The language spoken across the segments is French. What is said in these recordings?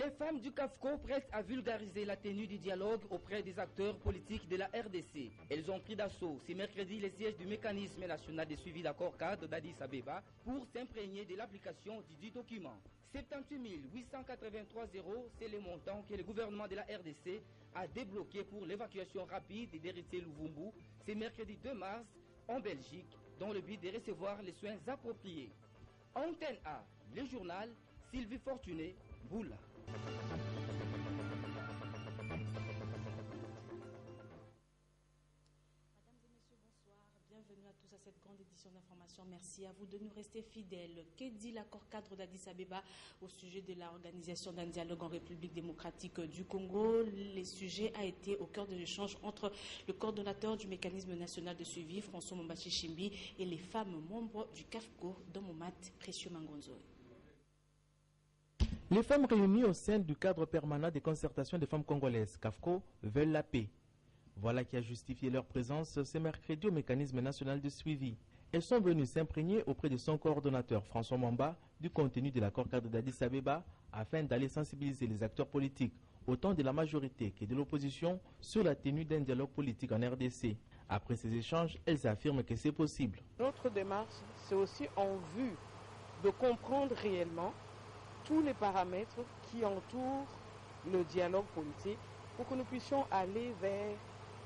Les femmes du CAFCO prêtes à vulgariser la tenue du dialogue auprès des acteurs politiques de la RDC. Elles ont pris d'assaut ce mercredi les sièges du mécanisme national de suivi d'accord cadre d'Addis Abeba pour s'imprégner de l'application du document. 78 883 €, c'est le montant que le gouvernement de la RDC a débloqué pour l'évacuation rapide d'Héritier Louvumbu ce mercredi 2 mars en Belgique dans le but de recevoir les soins appropriés. Antenne A, le journal Sylvie Fortuné, Boula. Bienvenue à tous à cette grande édition d'information. Merci à vous de nous rester fidèles. Que dit l'accord cadre d'Addis Abeba au sujet de l'organisation d'un dialogue en République démocratique du Congo? Le sujet a été au cœur de l'échange entre le coordonnateur du mécanisme national de suivi, François Mombachi Chimbi, et les femmes membres du CAFCO, dont Momat Précieux Mangonzo. Les femmes réunies au sein du cadre permanent des concertations des femmes congolaises, CAFCO, veulent la paix. Voilà qui a justifié leur présence ce mercredi au mécanisme national de suivi. Elles sont venues s'imprégner auprès de son coordonnateur François Mamba du contenu de l'accord cadre d'Addis Abeba afin d'aller sensibiliser les acteurs politiques, autant de la majorité que de l'opposition, sur la tenue d'un dialogue politique en RDC. Après ces échanges, elles affirment que c'est possible. Notre démarche, c'est aussi en vue de comprendre réellement tous les paramètres qui entourent le dialogue politique pour que nous puissions aller vers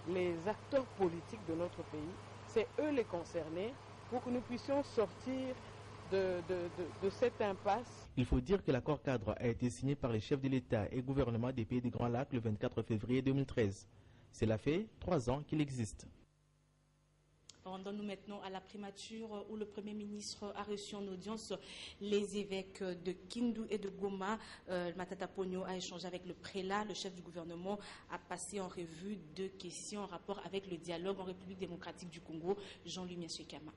les acteurs politiques de notre pays. C'est eux les concernés pour que nous puissions sortir de cette impasse. Il faut dire que l'accord cadre a été signé par les chefs de l'État et gouvernement des pays des Grands Lacs le 24 février 2013. Cela fait 3 ans qu'il existe. Rendons-nous maintenant à la primature où le Premier ministre a reçu en audience les évêques de Kindu et de Goma. Matata Pogno a échangé avec le prélat. Le chef du gouvernement a passé en revue 2 questions en rapport avec le dialogue en République démocratique du Congo. Jean-Louis Miasekama.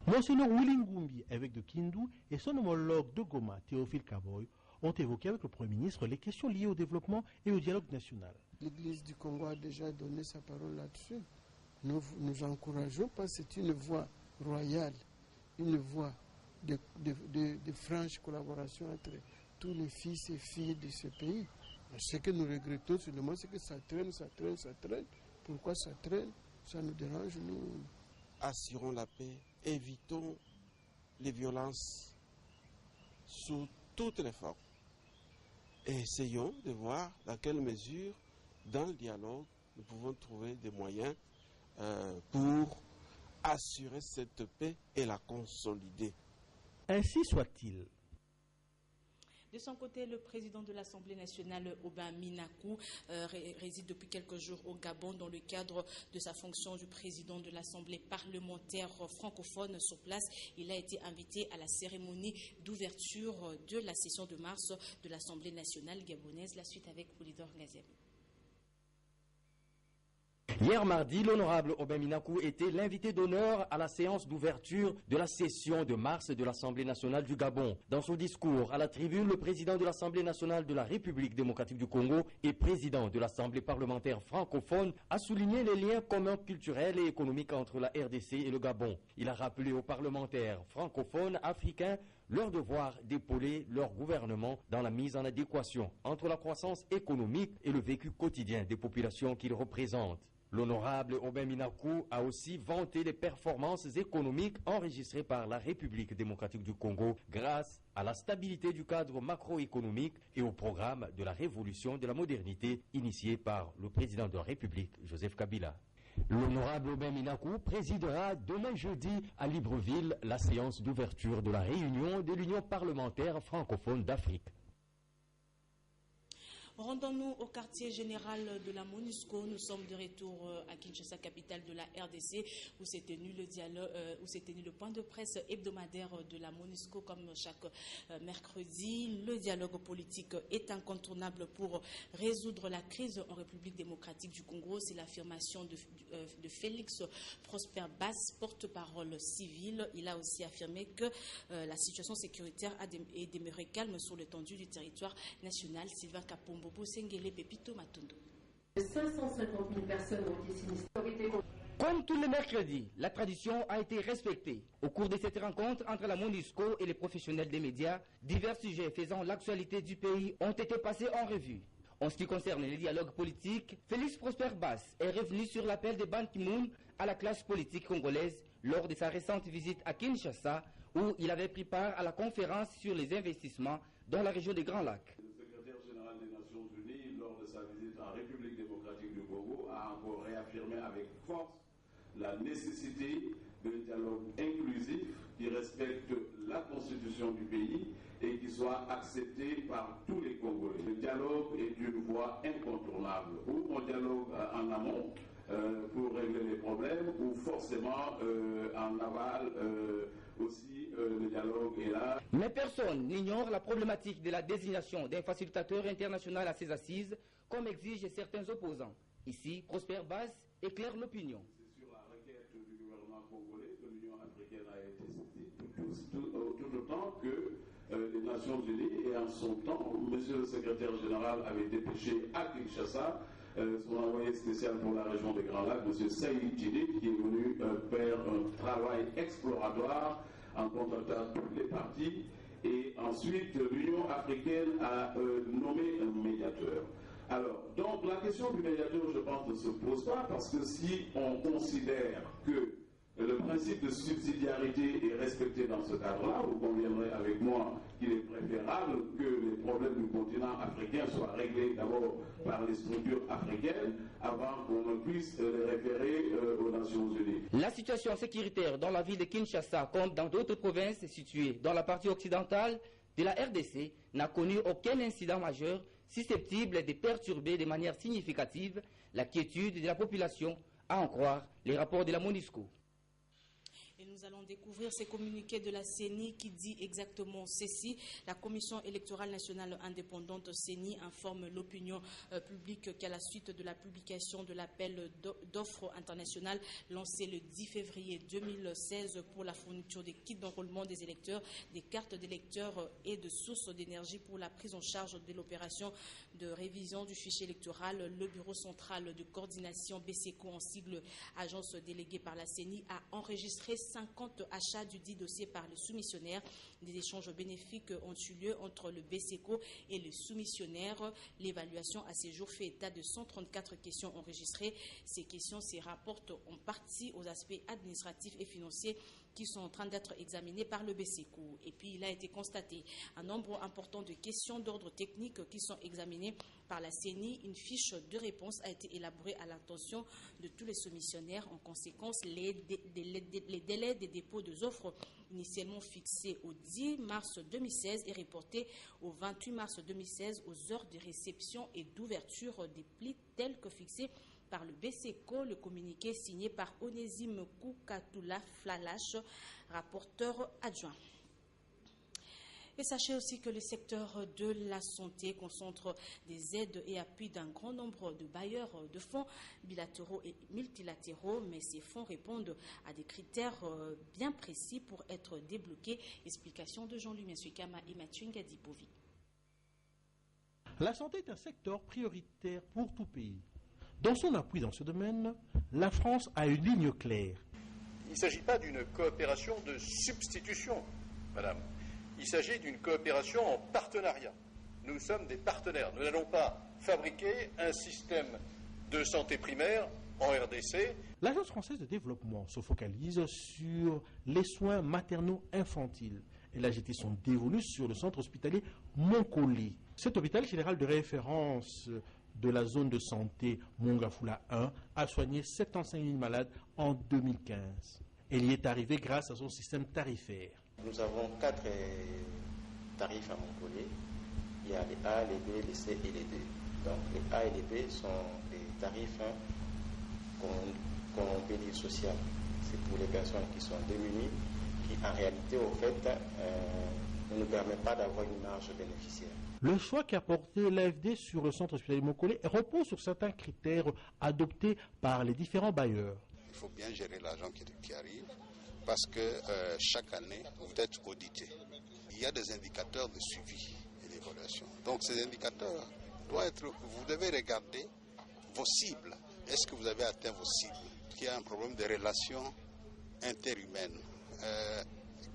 Monseigneur Willy Ngumbi, évêque de Kindu, et son homologue de Goma, Théophile Kaboy, ont évoqué avec le Premier ministre les questions liées au développement et au dialogue national. L'Église du Congo a déjà donné sa parole là-dessus. Nous encourageons parce que c'est une voie royale, une voie de franche collaboration entre tous les fils et filles de ce pays. Ce que nous regrettons seulement, c'est que ça traîne. Pourquoi ça traîne? Ça nous dérange, nous. Assurons la paix, évitons les violences sous toutes les formes. Et essayons de voir dans quelle mesure, dans le dialogue, nous pouvons trouver des moyens pour assurer cette paix et la consolider. Ainsi soit-il. De son côté, le président de l'Assemblée nationale, Aubin Minakou, réside depuis quelques jours au Gabon dans le cadre de sa fonction du président de l'Assemblée parlementaire francophone sur place. Il a été invité à la cérémonie d'ouverture de la session de mars de l'Assemblée nationale gabonaise. La suite avec Polydor Gazem. Hier mardi, l'honorable Aubin Minakou était l'invité d'honneur à la séance d'ouverture de la session de mars de l'Assemblée nationale du Gabon. Dans son discours à la tribune, le président de l'Assemblée nationale de la République démocratique du Congo et président de l'Assemblée parlementaire francophone a souligné les liens communs culturels et économiques entre la RDC et le Gabon. Il a rappelé aux parlementaires francophones africains leur devoir d'épauler leur gouvernement dans la mise en adéquation entre la croissance économique et le vécu quotidien des populations qu'ils représentent. L'honorable Aubin Minakou a aussi vanté les performances économiques enregistrées par la République démocratique du Congo grâce à la stabilité du cadre macroéconomique et au programme de la révolution de la modernité initié par le président de la République, Joseph Kabila. L'honorable Aubin Minakou présidera demain jeudi à Libreville la séance d'ouverture de la réunion de l'Union parlementaire francophone d'Afrique. Rendons-nous au quartier général de la MONUSCO. Nous sommes de retour à Kinshasa, capitale de la RDC, où s'est tenu le dialogue, où s'est tenu le point de presse hebdomadaire de la MONUSCO comme chaque mercredi. Le dialogue politique est incontournable pour résoudre la crise en République démocratique du Congo. C'est l'affirmation de Félix Prosper Basse, porte-parole civil. Il a aussi affirmé que la situation sécuritaire est demeurée calme sur l'étendue du territoire national. Sylvain Kapombo, Bosengele, Pepito Matondo. 550 000 personnes ont été sinistrées. Comme tous les mercredis, la tradition a été respectée. Au cours de cette rencontre entre la MONUSCO et les professionnels des médias, divers sujets faisant l'actualité du pays ont été passés en revue. En ce qui concerne les dialogues politiques, Félix Prosper Bass est revenu sur l'appel de Ban Ki-moon à la classe politique congolaise lors de sa récente visite à Kinshasa, où il avait pris part à la conférence sur les investissements dans la région des Grands Lacs. Le secrétaire général des Nations Unies, lors de sa visite en République démocratique du Congo, a encore réaffirmé avec force la nécessité d'un dialogue inclusif qui respecte la constitution du pays et qui soit accepté par tous les Congolais. Le dialogue est une voie incontournable, ou on dialogue en amont pour régler les problèmes, ou forcément en aval aussi le dialogue est là. Mais personne n'ignore la problématique de la désignation d'un facilitateur international à ses assises, comme exigent certains opposants. Ici, Prosper Bass éclaire l'opinion. C'est sur la requête du gouvernement congolais que l'Union africaine a été saisie, tout autant que les Nations Unies, et en son temps, Monsieur le secrétaire général avait dépêché à Kinshasa son envoyé spécial pour la région des Grands Lacs, M. Saïd Djidé, qui est venu faire un travail exploratoire en contactant toutes les parties. Et ensuite, l'Union africaine a nommé un médiateur. Alors, donc la question du médiateur, je pense, ne se pose pas, parce que si on considère que le principe de subsidiarité est respecté dans ce cadre-là, vous conviendrez avec moi qu'il est préférable que les problèmes du continent africain soient réglés d'abord par les structures africaines avant qu'on ne puisse les référer aux Nations Unies. La situation sécuritaire dans la ville de Kinshasa, comme dans d'autres provinces situées dans la partie occidentale de la RDC, n'a connu aucun incident majeur susceptible de perturber de manière significative la quiétude de la population, à en croire les rapports de la MONUSCO. Et nous allons découvrir ces communiqués de la CENI qui dit exactement ceci. La Commission électorale nationale indépendante CENI informe l'opinion publique qu'à la suite de la publication de l'appel d'offres internationales lancé le 10 février 2016 pour la fourniture des kits d'enrôlement des électeurs, des cartes d'électeurs et de sources d'énergie pour la prise en charge de l'opération de révision du fichier électoral, le Bureau central de coordination BCECO, en sigle agence déléguée par la CENI, a enregistré 50 achats du dit dossier par les soumissionnaires. Des échanges bénéfiques ont eu lieu entre le BCECO et les soumissionnaires. L'évaluation à ces jours fait état de 134 questions enregistrées. Ces questions se rapportent en partie aux aspects administratifs et financiers qui sont en train d'être examinés par le BCECO. Et puis, il a été constaté un nombre important de questions d'ordre technique qui sont examinées par la CENI. Une fiche de réponse a été élaborée à l'attention de tous les soumissionnaires. En conséquence, les délais des dépôts des offres initialement fixés au 10 mars 2016 est reporté au 28 mars 2016 aux heures de réception et d'ouverture des plis tels que fixés par le BCECO. Le communiqué signé par Onésime Koukatoula Flalache, rapporteur adjoint. Et sachez aussi que le secteur de la santé concentre des aides et appuis d'un grand nombre de bailleurs de fonds bilatéraux et multilatéraux, mais ces fonds répondent à des critères bien précis pour être débloqués. Explication de Jean-Louis Mensuikama et Mathieu Ngadipovi. La santé est un secteur prioritaire pour tout pays. Dans son appui dans ce domaine, la France a une ligne claire. Il ne s'agit pas d'une coopération de substitution, madame. Il s'agit d'une coopération en partenariat. Nous sommes des partenaires. Nous n'allons pas fabriquer un système de santé primaire en RDC. L'Agence française de développement se focalise sur les soins maternaux-infantiles. Elle a jeté son dévolu sur le centre hospitalier Monkoli. Cet hôpital général de référence de la zone de santé Mongafula 1 a soigné 75 000 malades en 2015. Elle y est arrivée grâce à son système tarifaire. Nous avons 4 tarifs à Montpellier. Il y a les A, les B, les C et les D. Donc les A et les B sont des tarifs qu'on peut dire social. C'est pour les personnes qui sont démunies, qui en réalité, au fait, ne nous permet pas d'avoir une marge bénéficiaire. Le choix qu'a porté l'AFD sur le centre hospitalier Monkoli repose sur certains critères adoptés par les différents bailleurs. Il faut bien gérer l'argent qui arrive, parce que chaque année, vous êtes audité. Il y a des indicateurs de suivi et d'évaluation. Donc ces indicateurs doivent être, vous devez regarder vos cibles. Est-ce que vous avez atteint vos cibles? qu'il y a un problème de relations interhumaines.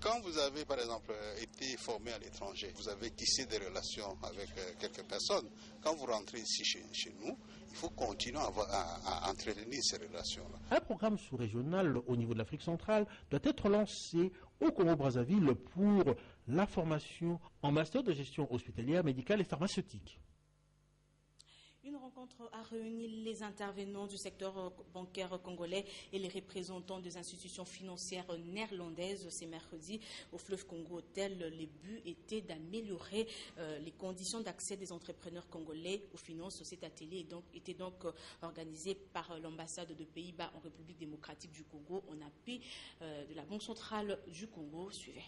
Quand vous avez, par exemple, été formé à l'étranger, vous avez tissé des relations avec quelques personnes. Quand vous rentrez ici chez nous, il faut continuer à entretenir ces relations-là. Un programme sous-régional au niveau de l'Afrique centrale doit être lancé au Congo-Brazzaville pour la formation en master de gestion hospitalière, médicale et pharmaceutique. Une rencontre a réuni les intervenants du secteur bancaire congolais et les représentants des institutions financières néerlandaises ce mercredi au Fleuve Congo Hotel. Le but était d'améliorer les conditions d'accès des entrepreneurs congolais aux finances. Cet atelier était donc organisé par l'ambassade de Pays-Bas en République démocratique du Congo en appui de la Banque centrale du Congo. Suivez.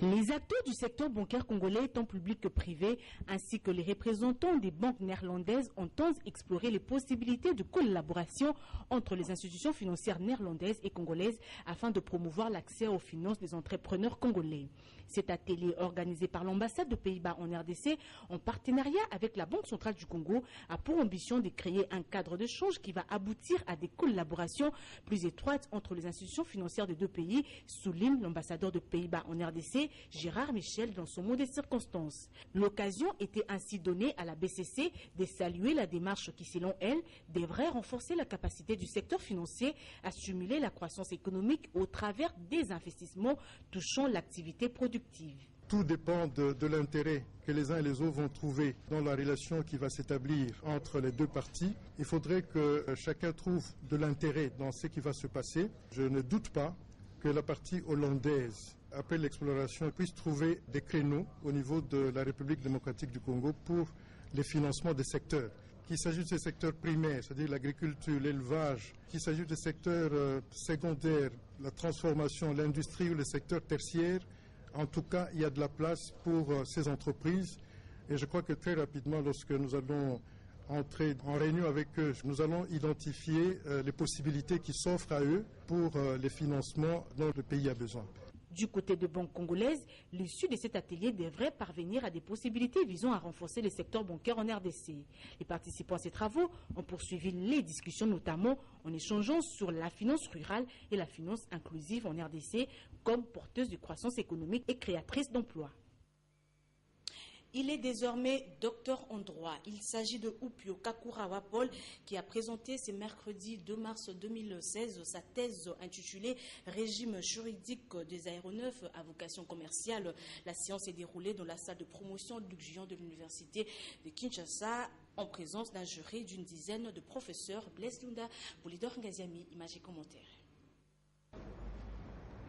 Les acteurs du secteur bancaire congolais, tant public que privé, ainsi que les représentants des banques néerlandaises ont exploré les possibilités de collaboration entre les institutions financières néerlandaises et congolaises afin de promouvoir l'accès aux finances des entrepreneurs congolais. Cet atelier organisé par l'ambassade de Pays-Bas en RDC en partenariat avec la Banque centrale du Congo a pour ambition de créer un cadre d'échange qui va aboutir à des collaborations plus étroites entre les institutions financières des deux pays, souligne l'ambassadeur de Pays-Bas en RDC, Gérard Michel, dans son mot des circonstances. L'occasion était ainsi donnée à la BCC de saluer la démarche qui, selon elle, devrait renforcer la capacité du secteur financier à stimuler la croissance économique au travers des investissements touchant l'activité productive. Tout dépend de l'intérêt que les uns et les autres vont trouver dans la relation qui va s'établir entre les deux parties. Il faudrait que chacun trouve de l'intérêt dans ce qui va se passer. Je ne doute pas que la partie hollandaise, après l'exploration, puisse trouver des créneaux au niveau de la République démocratique du Congo pour les financements des secteurs. Qu'il s'agisse des secteurs primaires, c'est-à-dire l'agriculture, l'élevage, qu'il s'agisse des secteurs secondaires, la transformation, l'industrie ou les secteurs tertiaires, en tout cas, il y a de la place pour ces entreprises. Et je crois que très rapidement, lorsque nous allons entrer en réunion avec eux, nous allons identifier les possibilités qui s'offrent à eux pour les financements dont le pays a besoin. Du côté de banques congolaises, l'issue de cet atelier devrait parvenir à des possibilités visant à renforcer le secteur bancaire en RDC. Les participants à ces travaux ont poursuivi les discussions, notamment en échangeant sur la finance rurale et la finance inclusive en RDC comme porteuse de croissance économique et créatrice d'emplois. Il est désormais docteur en droit. Il s'agit de Upio Kakurawa Paul qui a présenté ce mercredi 2 mars 2016 sa thèse intitulée « Régime juridique des aéronefs à vocation commerciale ». La séance est déroulée dans la salle de promotion Luc Juan de l'université de Kinshasa en présence d'un jury d'une dizaine de professeurs. Blaise Lunda, Boulidor Ngaziami, images et commentaires.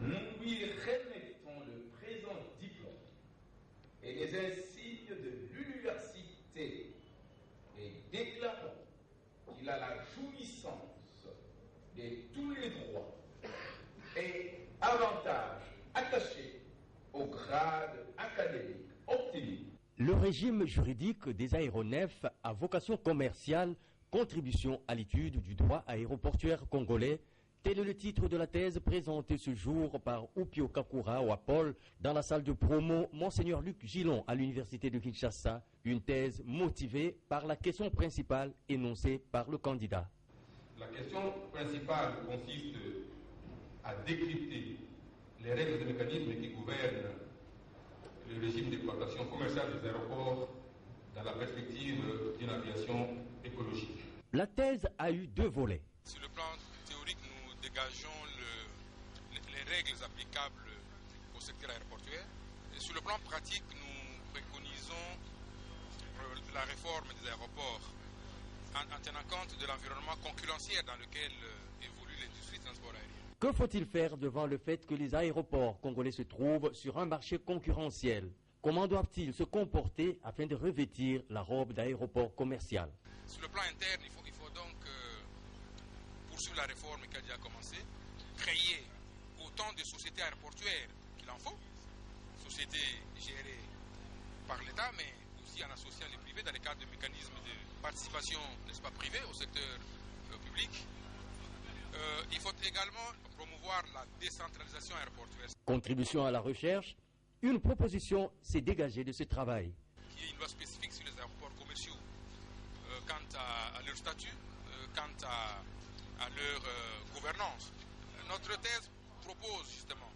Nous lui remettons le présent diplôme et les insignes de l'université et déclarons qu'il a la jouissance de tous les droits et avantages attachés au grade académique obtenu. Le régime juridique des aéronefs à vocation commerciale, contribution à l'étude du droit aéroportuaire congolais. Tel est le titre de la thèse présentée ce jour par Upio Kakurawa Paul dans la salle de promo Monseigneur Luc Gillon à l'université de Kinshasa. Une thèse motivée par la question principale énoncée par le candidat. La question principale consiste à décrypter les règles et mécanismes qui gouvernent le régime d'exploitation commerciale des aéroports dans la perspective d'une aviation écologique. La thèse a eu deux volets. Sur le plan théorique, nous dégageons les règles applicables au secteur aéroportuaire. Et sur le plan pratique, nous préconisons la réforme des aéroports en tenant compte de l'environnement concurrentiel dans lequel évolue l'industrie du transport aérien. Que faut-il faire devant le fait que les aéroports congolais se trouvent sur un marché concurrentiel? Comment doivent-ils se comporter afin de revêtir la robe d'aéroport commercial? Sur le plan interne, il faut donc poursuivre la réforme qui a déjà commencé, créer autant de sociétés aéroportuaires qu'il en faut, sociétés gérées par l'État, mais aussi en associant les privés dans le cadre de mécanismes de participation, n'est-ce pas, privée au secteur public. Il faut également promouvoir la décentralisation aéroportuaire. Contribution à la recherche, une proposition s'est dégagée de ce travail. Il y a une loi spécifique sur les aéroports commerciaux quant à leur statut, quant à leur gouvernance. Notre thèse propose justement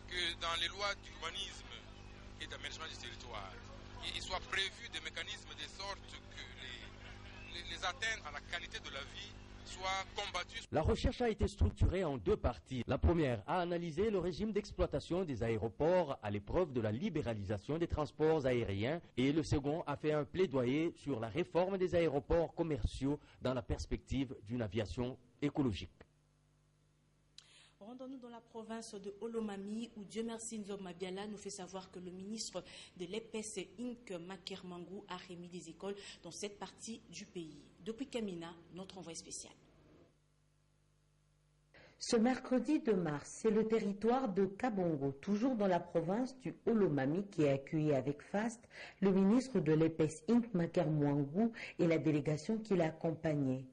que dans les lois d'urbanisme et d'aménagement du territoire, il soit prévu des mécanismes de sorte que les atteintes à la qualité de la vie soient combattues. La recherche a été structurée en deux parties. La première a analysé le régime d'exploitation des aéroports à l'épreuve de la libéralisation des transports aériens et le second a fait un plaidoyer sur la réforme des aéroports commerciaux dans la perspective d'une aviation écologique. Rendons-nous dans la province de Olomami où Dieu merci Nzob Mabiala nous fait savoir que le ministre de l'EPS Inc. Maker Mangou a remis des écoles dans cette partie du pays. Depuis Kamina, notre envoyé spécial. Ce mercredi 2 mars, c'est le territoire de Kabongo, toujours dans la province du Olomami, qui a accueilli avec faste le ministre de l'EPS Inc. Maker Mangou et la délégation qui l'a accompagné.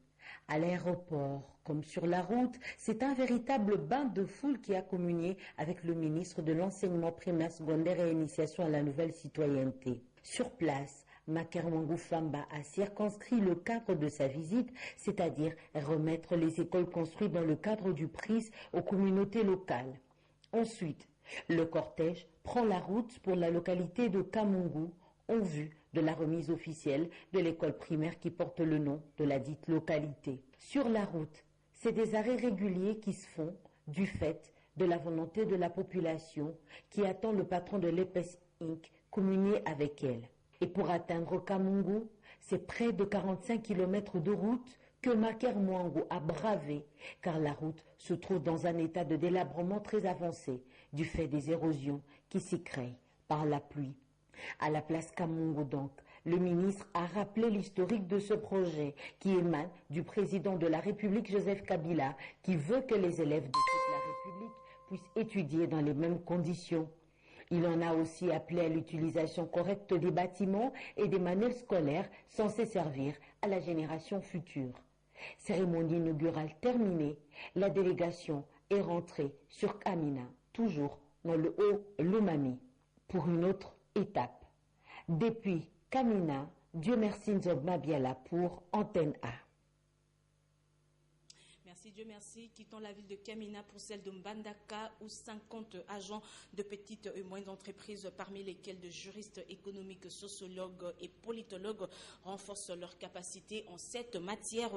À l'aéroport, comme sur la route, c'est un véritable bain de foule qui a communié avec le ministre de l'enseignement primaire, secondaire et initiation à la nouvelle citoyenneté. Sur place, Maker Mangou Famba a circonscrit le cadre de sa visite, c'est-à-dire remettre les écoles construites dans le cadre du PRIS aux communautés locales. Ensuite, le cortège prend la route pour la localité de Kamungu, en vue de la remise officielle de l'école primaire qui porte le nom de la dite localité. Sur la route, c'est des arrêts réguliers qui se font du fait de la volonté de la population qui attend le patron de l'EPS Inc. communier avec elle. Et pour atteindre Kamungu, c'est près de 45 km de route que Maker Mangou a bravé, car la route se trouve dans un état de délabrement très avancé du fait des érosions qui s'y créent par la pluie. À la place Kamungu donc, le ministre a rappelé l'historique de ce projet qui émane du président de la République Joseph Kabila, qui veut que les élèves de toute la République puissent étudier dans les mêmes conditions. Il en a aussi appelé à l'utilisation correcte des bâtiments et des manuels scolaires censés servir à la génération future. Cérémonie inaugurale terminée, la délégation est rentrée sur Kamina, toujours dans le Haut-Lomami, pour une autre étape. Depuis Kamina, Dieu merci Nzob Mabiala pour Antenne A. Merci Dieu merci. Quittons la ville de Kamina pour celle de Mbandaka où 50 agents de petites et moyennes entreprises, parmi lesquels de juristes économiques, sociologues et politologues, renforcent leurs capacités en cette matière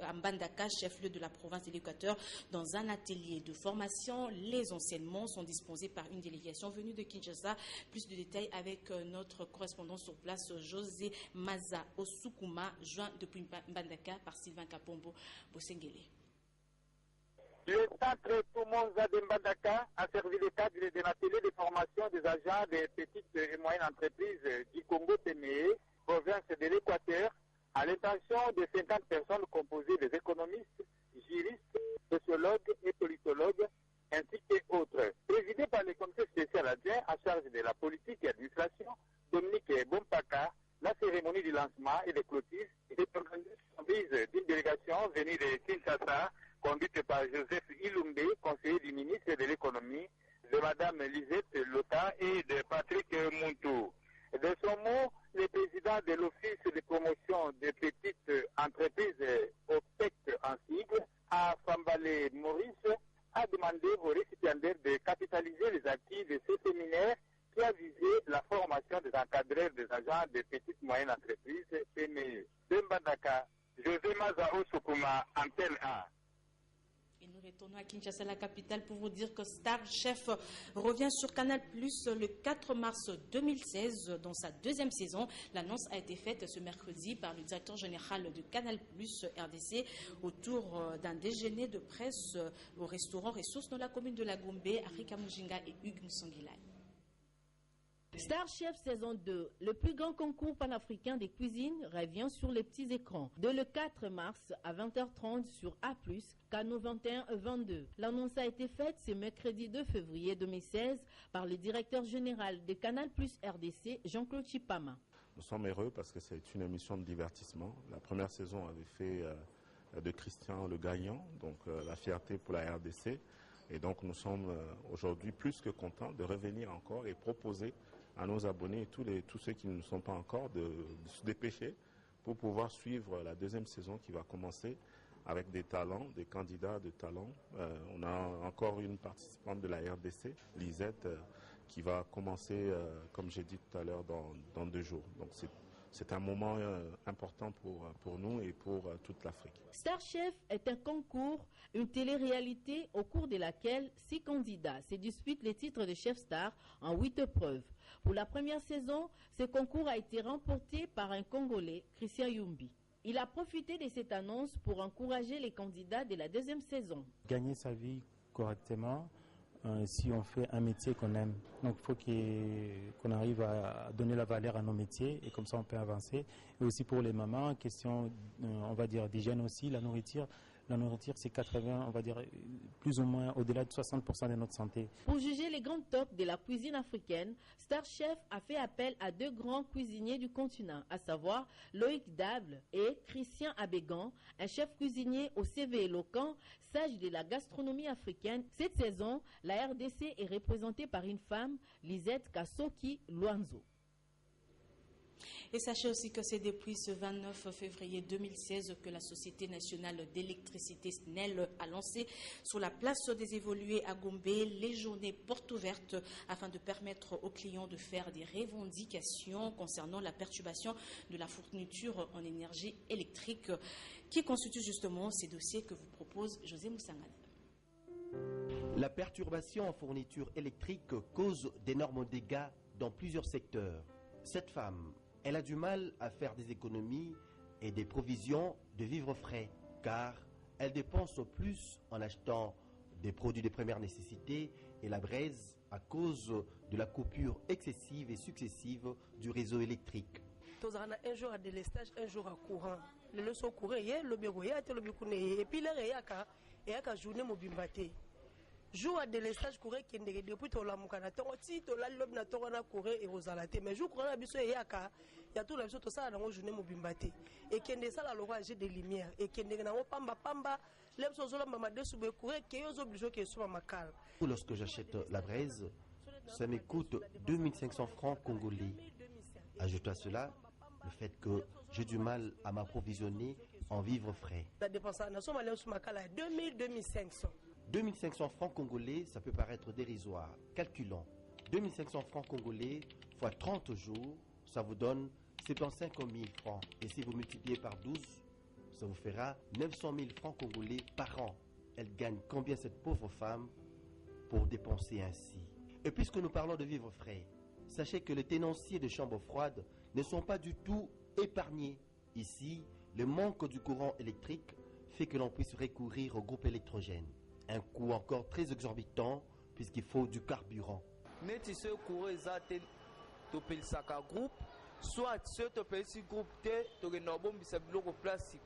à Mbandaka, chef-lieu de la province de l'Équateur, dans un atelier de formation. Les enseignements sont disposés par une délégation venue de Kinshasa. Plus de détails avec notre correspondant sur place, José Maza Osukuma, joint depuis Mbandaka par Sylvain Kapombo Bosengele. Le centre Toumonza de Mbandaka a servi le cadre d'un atelier de formation des agents des petites et moyennes entreprises du Congo TME, province de l'Équateur, à l'intention de 50 personnes composées des économistes, juristes, sociologues et politologues, ainsi qu'autres. Présidé par le comité spécial adjoint en charge de la politique et administration, Dominique Bompaka, la cérémonie du lancement et de clôture est organisée en guise d'une délégation venue de Kinshasa, conduite par Joseph Ilumbe, conseiller du ministre de l'économie, de Mme Lisette Lota et de Patrick Muntu. De son mot, le président de l'Office de promotion des petites entreprises, OPEC en sigle, à Fambale Maurice, a demandé aux récipiendaires de capitaliser les acquis de ce séminaire qui a visé la formation des encadreurs des agents de petites et moyennes entreprises PME. De Mbandaka, José Mazao Sukuma, Antenne A. Et nous retournons à Kinshasa, la capitale, pour vous dire que Star Chef revient sur Canal Plus le 4 mars 2016 dans sa deuxième saison. L'annonce a été faite ce mercredi par le directeur général de Canal Plus RDC autour d'un déjeuner de presse au restaurant Ressources dans la commune de la Gombe, Afrika Mujinga et Hugues Msongilai. Star Chef saison 2, le plus grand concours panafricain des cuisines revient sur les petits écrans. Dès le 4 mars à 20h30 sur A+, canaux 21 et 22. L'annonce a été faite ce mercredi 2 février 2016 par le directeur général de Canal Plus RDC, Jean-Claude Chipama. Nous sommes heureux parce que c'est une émission de divertissement. La première saison avait fait de Christian le gagnant, donc la fierté pour la RDC. Et donc nous sommes aujourd'hui plus que contents de revenir encore et proposer à nos abonnés et tous ceux qui ne sont pas encore de se dépêcher pour pouvoir suivre la deuxième saison qui va commencer avec des talents, des candidats de talent. On a encore une participante de la RDC, Lisette, qui va commencer, comme j'ai dit tout à l'heure, dans 2 jours. Donc c'est un moment important pour nous et pour toute l'Afrique. Star Chef est un concours, une télé-réalité au cours de laquelle 6 candidats se disputent les titres de chef star en 8 épreuves. Pour la première saison, ce concours a été remporté par un Congolais, Christian Yumbi. Il a profité de cette annonce pour encourager les candidats de la deuxième saison. Gagner sa vie correctement, si on fait un métier qu'on aime. Donc il faut qu'on arrive à donner la valeur à nos métiers et comme ça on peut avancer. Et aussi pour les mamans, question, on va dire, d'hygiène aussi, la nourriture. La nourriture, c'est 80, on va dire, plus ou moins au-delà de 60% de notre santé. Pour juger les grands tops de la cuisine africaine, Star Chef a fait appel à 2 grands cuisiniers du continent, à savoir Loïc Dable et Christian Abégan, un chef cuisinier au CV éloquent, sage de la gastronomie africaine. Cette saison, la RDC est représentée par une femme, Lisette Kassoki Luanzo. Et sachez aussi que c'est depuis ce 29 février 2016 que la Société nationale d'électricité SNEL a lancé sur la place des évolués à Gombe les journées portes ouvertes afin de permettre aux clients de faire des revendications concernant la perturbation de la fourniture en énergie électrique qui constitue justement ces dossiers que vous propose José Moussangane. La perturbation en fourniture électrique cause d'énormes dégâts dans plusieurs secteurs. Cette femme, elle a du mal à faire des économies et des provisions de vivres frais, car elle dépense plus en achetant des produits de première nécessité et la braise à cause de la coupure excessive et successive du réseau électrique. Un jour à délestage, un jour à courant. Le leçon courant, le bureau, et puis là, il y a une journée mobilisée. Jour à délestage courant qui est depuis la mukana si to la lob na to na courant et aux alatés mais jour courant biso et yaka ya tout la biso to ça dans journée mobimbate et qui est ça la l'orage de lumière et qui est na pamba l'ebso zola mama de sous courant qui est obligé que soit makal. Lorsque j'achète la braise, ça me coûte 2500 francs congolais. Ajoute à cela le fait que j'ai du mal à m'approvisionner en vivres frais. La dépense na somme aller sous makala 2500. 2500 francs congolais, ça peut paraître dérisoire. Calculons. 2500 francs congolais fois 30 jours, ça vous donne 75 000 francs. Et si vous multipliez par 12, ça vous fera 900 000 francs congolais par an. Elle gagne combien cette pauvre femme pour dépenser ainsi? Et puisque nous parlons de vivres frais, sachez que les tenanciers de chambres froides ne sont pas du tout épargnés. Ici, le manque du courant électrique fait que l'on puisse recourir au groupe électrogène. Un coût encore très exorbitant puisqu'il faut du carburant. Mais tu sais, tu peux le groupe, soit tu peux le groupe, tu peux place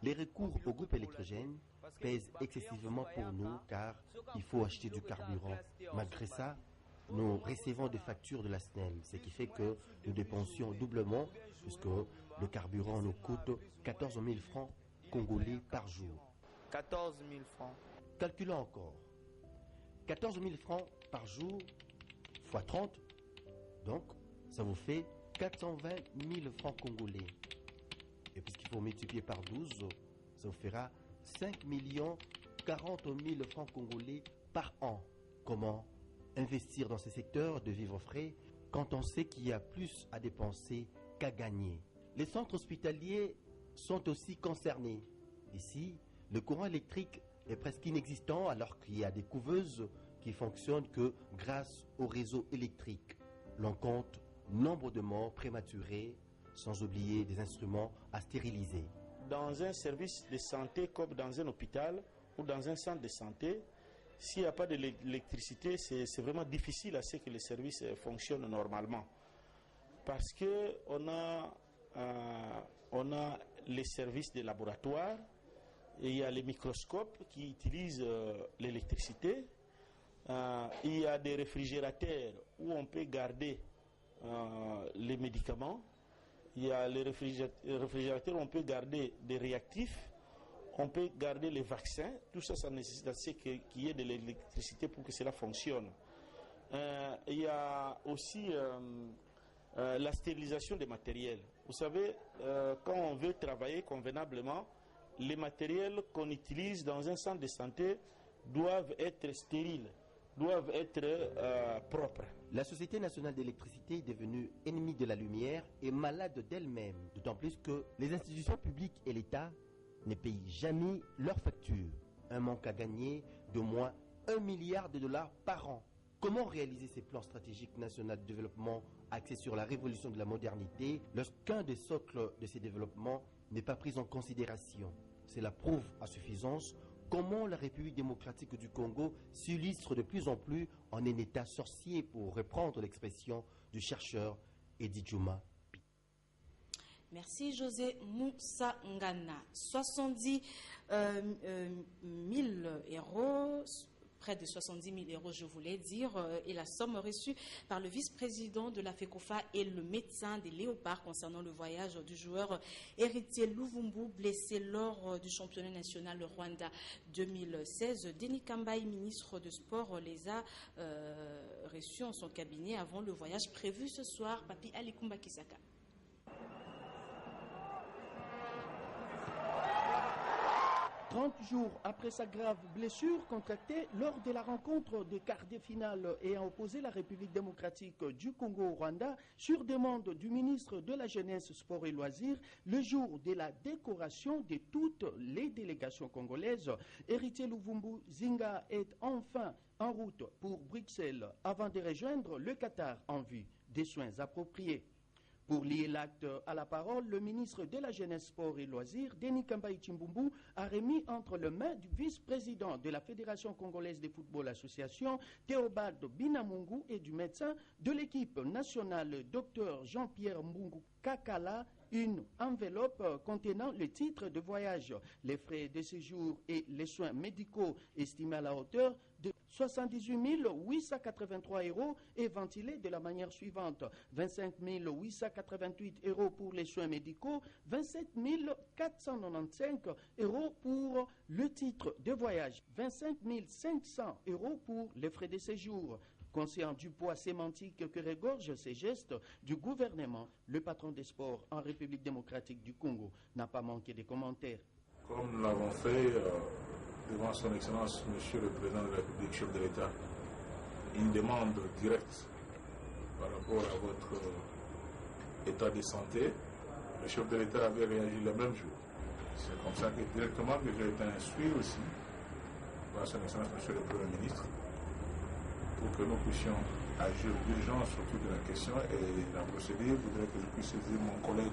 Les recours au groupe électrogène pèsent excessivement pour nous car il faut acheter du carburant. Malgré ça, nous recevons des factures de la SNEL, ce qui fait que nous dépensions doublement puisque le carburant nous coûte 14 000 francs congolais par jour. 14 000 francs. Calculons encore. 14 000 francs par jour fois 30, donc ça vous fait 420 000 francs congolais. Et puisqu'il faut multiplier par 12, ça vous fera 5 40 000 francs congolais par an. Comment investir dans ces secteurs de vivres frais quand on sait qu'il y a plus à dépenser qu'à gagner? Les centres hospitaliers sont aussi concernés. Ici, le courant électrique est presque inexistant alors qu'il y a des couveuses qui fonctionnent que grâce au réseau électrique. L'on compte nombre de morts prématurées, sans oublier des instruments à stériliser. Dans un service de santé comme dans un hôpital ou dans un centre de santé, s'il n'y a pas d'électricité, c'est vraiment difficile à ce que les services fonctionnent normalement. Parce qu'on a les services de laboratoire, et il y a les microscopes qui utilisent l'électricité. Il y a des réfrigérateurs où on peut garder les médicaments. Il y a les réfrigérateurs où on peut garder des réactifs. On peut garder les vaccins. Tout ça, ça nécessite qu'il y ait de l'électricité pour que cela fonctionne. Il y a aussi la stérilisation des matériels. Vous savez, quand on veut travailler convenablement, les matériels qu'on utilise dans un centre de santé doivent être stériles, doivent être propres. La Société nationale d'électricité est devenue ennemie de la lumière et malade d'elle-même, d'autant plus que les institutions publiques et l'État ne payent jamais leurs factures. Un manque à gagner de moins $1 milliard par an. Comment réaliser ces plans stratégiques nationaux de développement axés sur la révolution de la modernité lorsqu'un des socles de ces développements n'est pas pris en considération? Cela prouve à suffisance comment la République démocratique du Congo s'illustre de plus en plus en un état sorcier, pour reprendre l'expression du chercheur Edi Djouma. Merci José Moussa Ngana. 70 000 euros, près de 70 000 euros, je voulais dire, et la somme reçue par le vice-président de la FECOFA et le médecin des Léopards concernant le voyage du joueur héritier Luvumbu, blessé lors du championnat national Rwanda 2016. Denis Kambaï, ministre de Sport, les a reçus en son cabinet avant le voyage prévu ce soir. Papi Alikumba Kisaka. 30 jours après sa grave blessure contractée lors de la rencontre des quarts de finale ayant opposé la République démocratique du Congo au Rwanda, sur demande du ministre de la Jeunesse, Sport et Loisirs, le jour de la décoration de toutes les délégations congolaises, Héritier Luvumbu Zinga est enfin en route pour Bruxelles avant de rejoindre le Qatar en vue des soins appropriés. Pour lier l'acte à la parole, le ministre de la Jeunesse, Sport et Loisirs, Denis Kambaï Chimbumbu, a remis entre les mains du vice-président de la Fédération congolaise de football association, Théobald Binamungu, et du médecin de l'équipe nationale, Dr Jean-Pierre Mbungu Kakala, une enveloppe contenant le titre de voyage, les frais de séjour et les soins médicaux estimés à la hauteur de 78 883 euros et ventilés de la manière suivante: 25 888 euros pour les soins médicaux, 27 495 euros pour le titre de voyage, 25 500 euros pour les frais de séjour. Conscient du poids sémantique que regorgent ces gestes du gouvernement, le patron des sports en République démocratique du Congo n'a pas manqué de commentaires. Comme nous l'avons fait devant son Excellence, Monsieur le Président de la République, chef de l'État, une demande directe par rapport à votre état de santé, le chef de l'État avait réagi le même jour. C'est comme ça que directement que j'ai été instruit aussi par son Excellence, Monsieur le Premier ministre, pour que nous puissions agir d'urgence sur toute la question, et la procédure voudrait que je puisse saisir mon collègue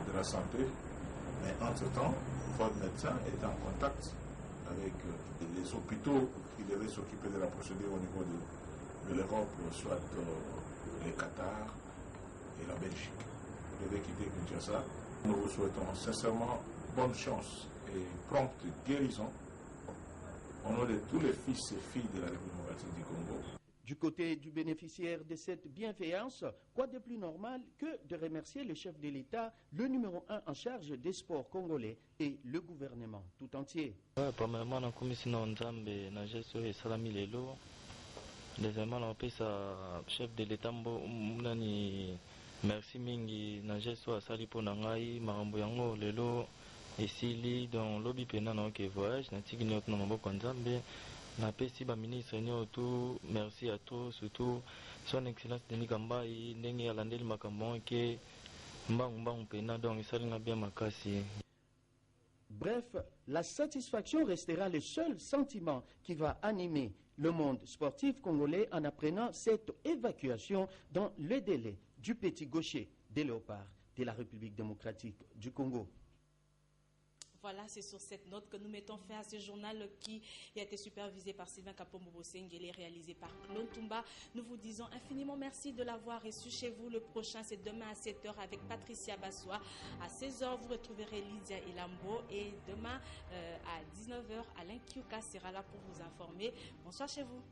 de la santé. Mais entre-temps, votre médecin était en contact avec les hôpitaux qui devaient s'occuper de la procédure au niveau de l'Europe, soit le Qatar et la Belgique. Vous devez quitter Kinshasa. Nous vous souhaitons sincèrement bonne chance et prompte guérison au nom de tous les fils et filles de la République démocratique du Congo. Du côté du bénéficiaire de cette bienveillance, quoi de plus normal que de remercier le chef de l'État, le numéro 1 en charge des sports congolais et le gouvernement tout entier. Premièrement, na commission Nzambe na gesto et salami lelo. Deuxièmement, on passe à chef de l'État mbunani merci mingi na gesto asali pona ngai makambo yango lelo esili dans lobby pena na ke voyage na tiki nyot na maboko Nzambe. Na pesi ba ministre nyoto, merci à tous, surtout son excellence Denis Kambaï ndenge alandeli makambo ke mbangu pena donc isalinga bien makasi. Bref, la satisfaction restera le seul sentiment qui va animer le monde sportif congolais en apprenant cette évacuation dans le délai du petit gaucher des Léopards de la République démocratique du Congo. Voilà, c'est sur cette note que nous mettons fin à ce journal qui a été supervisé par Sylvain Kapombo-Bosengele et réalisé par Claude Toumba. Nous vous disons infiniment merci de l'avoir reçu chez vous. Le prochain, c'est demain à 7h avec Patricia Bassois. À 16h, vous retrouverez Lydia Elambo. Et demain, à 19h, Alain Kiuka sera là pour vous informer. Bonsoir chez vous.